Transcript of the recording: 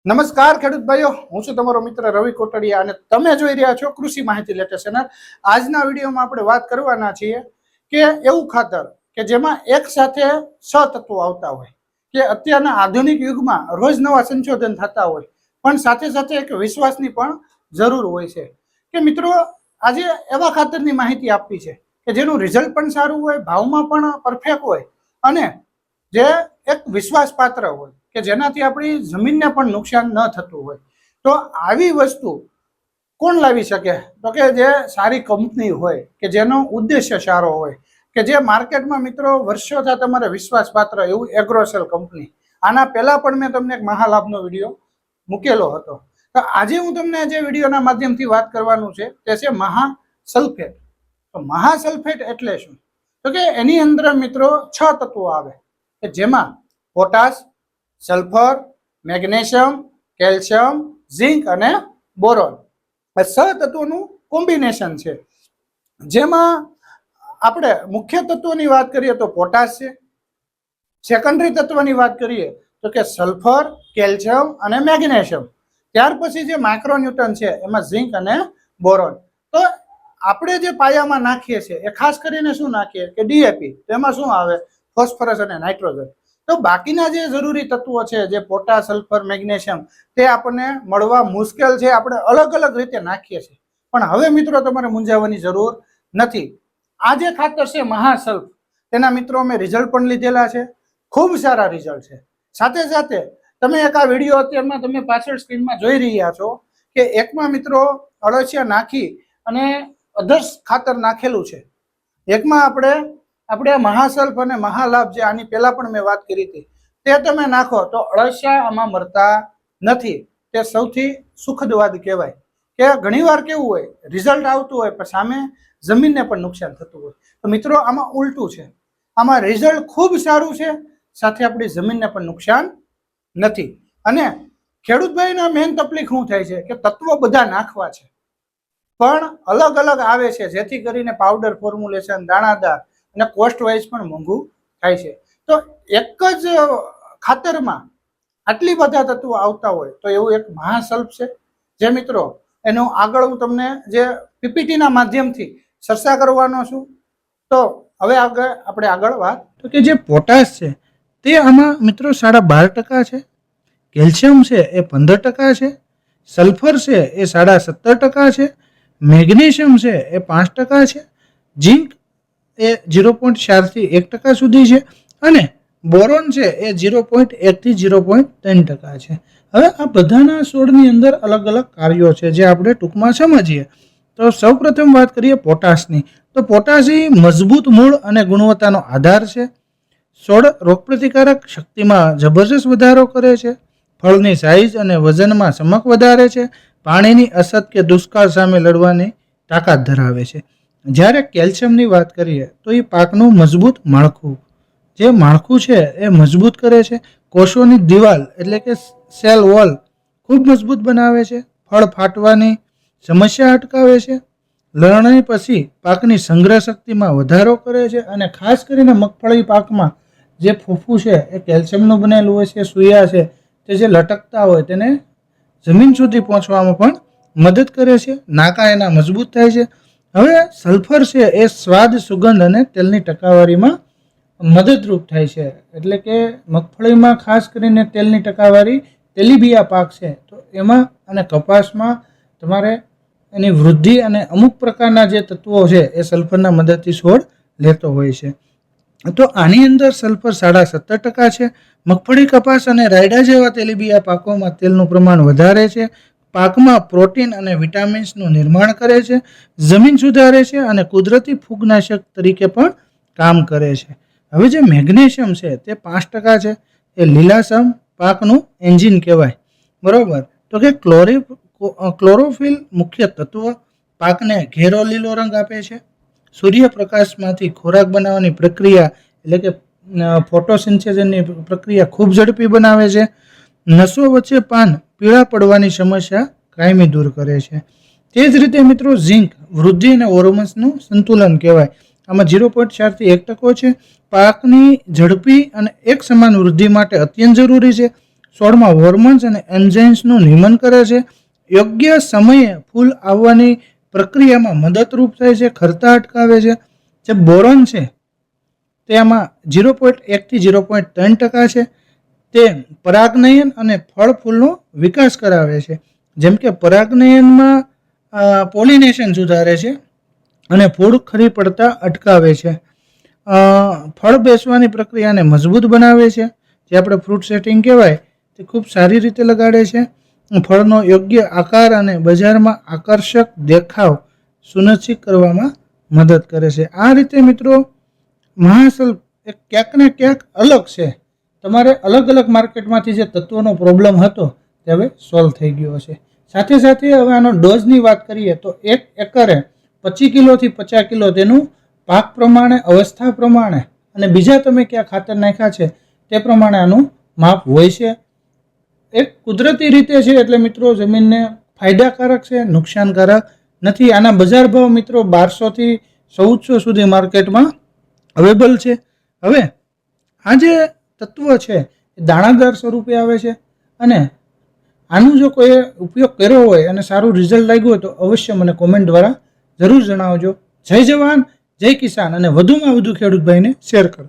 નમસ્કાર ખેડૂત ભાઈઓ, હું છું તમારો મિત્ર રવિ કોટડિયા અને તમે જોઈ રહ્યા છો કૃષિ માહિતી લેટેસ્ટ ચેનલ. આજના વિડીયોમાં આપણે વાત કરવાના છીએ કે એવું ખાતર કે જેમાં એક સાથે 6 તત્વો આવતા હોય કે અત્યારના આધુનિક યુગમાં રોજ નવા સંશોધન થતા હોય પણ સાથે સાથે એક વિશ્વાસની પણ જરૂર હોય છે કે મિત્રો આજે એવા ખાતરની માહિતી આપવી છે કે જેનું રિઝલ્ટ પણ સારું હોય, ભાવમાં પણ પરફેક્ટ હોય અને જે એક વિશ્વાસપાત્ર હોય કે જેનાથી આપણી જમીનને પણ નુકસાન ન થતું હોય. તો આવી વસ્તુ કોણ લાવી શકે? તો કે જે સારી કંપની હોય કે જેનો ઉદ્દેશ્ય સારો હોય કે જે માર્કેટમાં મિત્રો વર્ષોથી તમારે વિશ્વાસપાત્ર એવું એગ્રોસેલ કંપની. આના પહેલા પણ મેં તમને એક મહાલાભનો વિડીયો મૂકેલો હતો. તો આજે હું તમને જે વિડીયોના માધ્યમથી વાત કરવાનું છે તે છે મહાસલ્ફેટ. તો મહાસલ્ફેટ એટલે શું? તો કે એની અંદર મિત્રો 6 તત્વો આવે કે જેમાં potash, sulphur, magnesium, calcium, zinc અને બોરોન. આ 6 તત્વોનું કોમ્બિનેશન છે. જેમાં આપણે મુખ્ય તત્વોની વાત કરીએ તો પોટાશ છે, સેકન્ડરી તત્વની વાત કરીએ તો કે સલ્ફર, કેલ્શિયમ અને મેગ્નેશિયમ. ત્યાર પછી જે માઇક્રોન્યુટન છે એમાં ઝિંક અને બોરોન. તો આપણે જે પાયામાં નાખીએ છીએ એ ખાસ કરીને શું નાખીએ કે ડીએપી. તો એમાં શું આવે? ફોસ્ફરસ અને નાઇટ્રોજન. તો બાકીના જે જરૂરી તત્વો છે જે પોટાશ, સલ્ફર, મેગ્નેશિયમ તે આપણને મળવા મુશ્કેલ છે. આપણે અલગ અલગ રીતે નાખીએ છીએ પણ હવે મિત્રો તમારે મૂંઝાવવાની જરૂર નથી. આ જે ખાતર છે મહાસલ્ફ, તેના મિત્રો અમે રિઝલ્ટ પણ લીધેલા છે, ખૂબ સારા રિઝલ્ટ છે. સાથે સાથે તમે એક આ વિડીયો અત્યારમાં તમે પાછળ સ્ક્રીનમાં જોઈ રહ્યા છો કે એકમાં મિત્રો અળસિયા નાખી અને અધર્સ ખાતર નાખેલું છે. એકમાં આપણે મહાસલ્ફ અને મહાલાભ જે આની પહેલા પણ મેં વાત કરી હતી તે તમે નાખો તો અળસિયા આમાં મરતા નથી. તે સૌથી સુખદ વાત કહેવાય કે ઘણીવાર કેવું હોય રિઝલ્ટ આવતું હોય પણ સામે જમીનને પણ નુકસાન થતું હોય. તો મિત્રો આમાં ઉલટું છે. આમાં રિઝલ્ટ ખૂબ સારું છે, સાથે આપણી જમીનને પણ નુકસાન નથી. અને ખેડૂતભાઈના મેઇન તકલીફ શું થાય છે કે તત્વો બધા નાખવા છે પણ અલગ અલગ આવે છે, જેથી કરીને પાવડર ફોર્મ્યુલેશન, દાણાદાર અને કોસ્ટ વાઇઝ પણ મોંઘું થાય છે. તો એક જ ખાતરમાં આટલી બધા તત્વો આવતા હોય તો એવું એક મહાસલ્ફ છે જે મિત્રો એનું આગળ હું તમને જે પીપીટીના માધ્યમથી ચર્ચા કરવાનો છું. તો હવે આપણે આગળ વાત તો કે જે પોટાશ છે તે આમાં મિત્રો 12.5% છે, કેલ્શિયમ છે એ 15% છે, સલ્ફર છે એ 17.5% છે, મેગ્નેશિયમ છે એ 5% છે, ઝિંક એ 0.4 થી 1% સુધી છે અને બોરોન છે એ 0.1 થી 0.3% છે. હવે આ બધાના છોડની અંદર અલગ અલગ કાર્યો છે જે આપણે ટૂંકમાં સમજીએ. તો સૌપ્રથમ વાત કરીએ પોટાશની. તો પોટાશ એ મજબૂત મૂળ અને ગુણવત્તાનો આધાર છે. છોડ રોગપ્રતિકારક શક્તિમાં જબરજસ્ત વધારો કરે છે, ફળની સાઇઝ અને વજનમાં ચમક વધારે છે, પાણીની અછત કે દુષ્કાળ સામે લડવાની તાકાત ધરાવે છે. જ્યારે કેલ્શિયમની વાત કરીએ તો એ પાકનું મજબૂત માળખું, જે માળખું છે એ મજબૂત કરે છે, કોષોની દિવાલ એટલે કે સેલ વોલ ખૂબ મજબૂત બનાવે છે, ફળ ફાટવાની સમસ્યા અટકાવે છે, લણણી પછી પાકની સંગ્રહ શક્તિમાં વધારો કરે છે અને ખાસ કરીને મગફળી પાકમાં જે ફૂફું છે એ કેલ્શિયમનું બનેલું હોય છે, સૂયા છે તે જે લટકતા હોય તેને જમીન સુધી પહોંચવામાં પણ મદદ કરે છે, નાકા એના મજબૂત થાય છે. હવે સલ્ફર છે એ સ્વાદ, સુગંધ અને તેલની ટકાવારીમાં મદદરૂપ થાય છે. એટલે કે મગફળીમાં ખાસ કરીને તેલની ટકાવારી, તેલીબિયા પાક છે તો એમાં અને કપાસમાં તમારે એની વૃદ્ધિ અને અમુક પ્રકારના જે તત્વો છે એ સલ્ફરના મદદથી છોડ લેતો હોય છે. તો આની અંદર સલ્ફર 17.5% છે. મગફળી, કપાસ અને રાયડા જેવા તેલીબિયા પાકોમાં તેલનું પ્રમાણ વધારે છે, પાકમાં પ્રોટીન અને વિટામિન્સનું નિર્માણ કરે છે, જમીન સુધારે છે અને કુદરતી ફૂગનાશક તરીકે પણ કામ કરે છે. હવે જે મેગ્નેશિયમ છે તે 5% છે. એ લીલાછમ પાકનું એન્જિન કહેવાય, બરોબર. તો કે ક્લોરોફિલ મુખ્ય તત્વ પાકને ઘેરો લીલો રંગ આપે છે, સૂર્યપ્રકાશમાંથી ખોરાક બનાવવાની પ્રક્રિયા એટલે કે ફોટોસિન્થેસિસની પ્રક્રિયા ખૂબ ઝડપી બનાવે છે, નસો વચ્ચે પાન પીળા પડવાની સમસ્યા કાયમી દૂર કરે છે. તે જ રીતે મિત્રો ઝિંક વૃદ્ધિ અને હોર્મોન્સનું સંતુલન કહેવાય. આમાં 0.4 થી 1% છે. પાકની ઝડપી અને એક સમાન વૃદ્ધિ માટે અત્યંત જરૂરી છે. છોડમાં હોર્મોન્સ અને એન્ઝાઇમ્સનું નિયમન કરે છે, યોગ્ય સમયે ફૂલ આવવાની પ્રક્રિયામાં મદદરૂપ થાય છે, ખરતા અટકાવે છે. જે બોરોન છે તેમાં 0.1 થી 0.3% છે. તે પરાગનયન અને ફળ ફૂલનો વિકાસ કરાવે છે. જેમ કે પરાગનયનમાં પોલિનેશન સુધારે છે અને ફૂલ ખરી પડતા અટકાવે છે. ફળ બેસવાની પ્રક્રિયાને મજબૂત બનાવે છે. જે આપણે ફ્રૂટ સેટિંગ કહેવાય તે ખૂબ સારી રીતે લગાડે છે. ફળનો યોગ્ય આકાર અને બજારમાં આકર્ષક દેખાવ સુનિશ્ચિત કરવામાં મદદ કરે છે. આ રીતે મિત્રો મહાસલ એક ક્યાંક ને ક્યાંક અલગ છે. તમારે અલગ અલગ માર્કેટમાંથી જે તત્વોનો પ્રોબ્લેમ હતો તે હવે સોલ્વ થઈ ગયો છે. સાથે સાથે હવે આનો ડોઝની વાત કરીએ તો 1 એકરે 25 કિલોથી 50 કિલો તેનું પાક પ્રમાણે, અવસ્થા પ્રમાણે અને બીજા તમે ક્યાં ખાતર નાખ્યા છે તે પ્રમાણે આનું માપ હોય છે. એક કુદરતી રીતે છે એટલે મિત્રો જમીનને ફાયદાકારક છે, નુકસાનકારક નથી. આના બજાર ભાવ મિત્રો 1200 થી 1400 સુધી માર્કેટમાં અવેલેબલ છે. હવે આ જે તત્વ છે એ દાણાદાર સ્વરૂપે આવે છે અને આનું જો કોઈ ઉપયોગ કર્યો હોય અને સારું રિઝલ્ટ લાગ્યું હોય તો અવશ્ય મને કોમેન્ટ દ્વારા જરૂર જણાવજો. જય જવાન, જય કિસાન અને વધુમાં વધુ ખેડૂત ભાઈને શેર કરો.